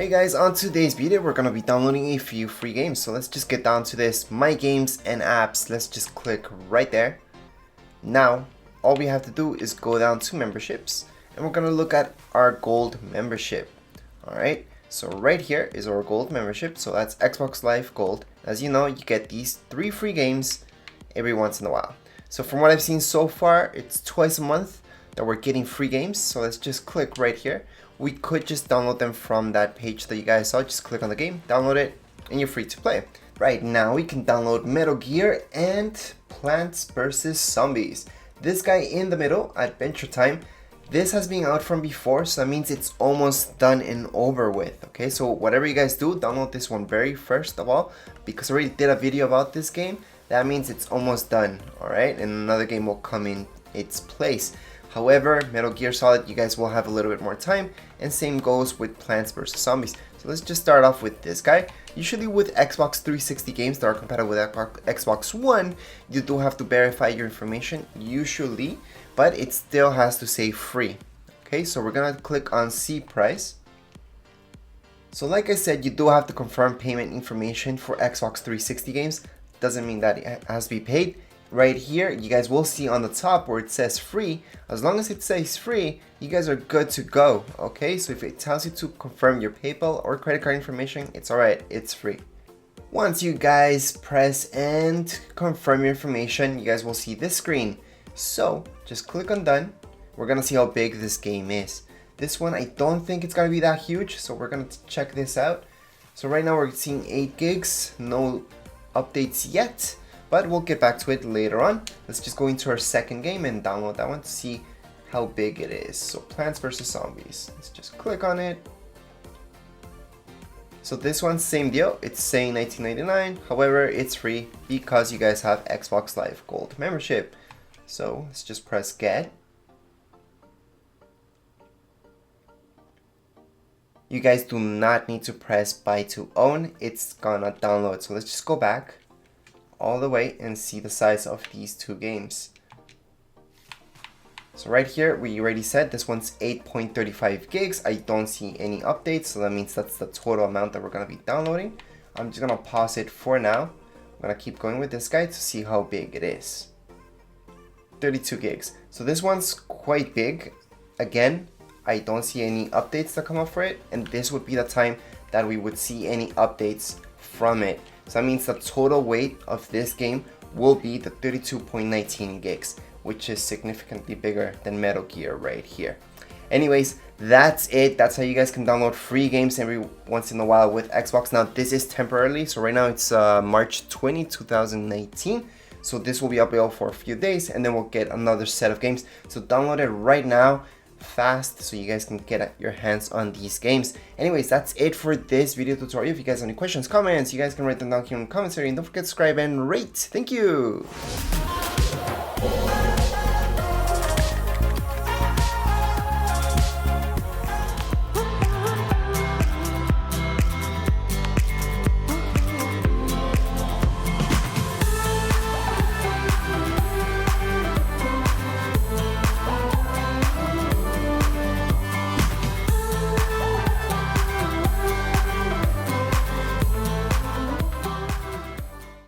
Alright guys, on today's video we're gonna be downloading a few free games. So let's just get down to this. My games and apps. Let's just click right there. Now all we have to do is go down to memberships and we're gonna look at our gold membership. Alright, so right here is our gold membership. So that's Xbox Live Gold. As you know, you get these 3 free games every once in a while. So from what I've seen so far, it's twice a month that we're getting free games. So let's just click right here. We could just download them from that page that you guys saw. Just click on the game, download it, and you're free to play. Right now we can download Metal Gear and Plants vs. Zombies. This guy in the middle, Adventure Time, this has been out from before, so that means it's almost done and over with. Okay, so whatever you guys do, download this one very first of all, because I already did a video about this game. That means it's almost done, alright, and another game will come in its place. However, Metal Gear Solid, you guys will have a little bit more time, and same goes with Plants vs. Zombies. So let's just start off with this guy. Usually with Xbox 360 games that are compatible with Xbox One, you do have to verify your information, usually, but it still has to say free. Okay, so we're gonna click on see price. So like I said, you do have to confirm payment information for Xbox 360 games. Doesn't mean that it has to be paid. Right here, you guys will see on the top where it says free. As long as it says free, you guys are good to go. Okay, so if it tells you to confirm your PayPal or credit card information, it's alright, it's free. Once you guys press and confirm your information, you guys will see this screen. So just click on done. We're gonna see how big this game is. This one, I don't think it's gonna be that huge, so we're gonna check this out. So right now we're seeing 8 gigs, no updates yet. But we'll get back to it later on. Let's just go into our second game and download that one to see how big it is. So Plants vs. Zombies. Let's just click on it. So this one, same deal. It's saying $19.99. However, it's free because you guys have Xbox Live Gold membership. So let's just press get. You guys do not need to press buy to own. It's gonna download. So let's just go back all the way and see the size of these 2 games. So right here, we already said this one's 8.35 gigs. I don't see any updates, so that means that's the total amount that we're gonna be downloading. I'm just gonna pause it for now. I'm gonna keep going with this guy to see how big it is. 32 gigs. So this one's quite big. Again, I don't see any updates that come up for it, and this would be the time that we would see any updates from it. So that means the total weight of this game will be the 32.19 gigs, which is significantly bigger than Metal Gear right here. Anyways, that's it. That's how you guys can download free games every once in a while with Xbox. Now, this is temporarily. So right now it's March 20, 2019. So this will be available for a few days and then we'll get another set of games. So download it right now, fast, so you guys can get your hands on these games. Anyways, that's it for this video tutorial. If you guys have any questions, comments, you guys can write them down here in the comments area, and don't forget to subscribe and rate. Thank you.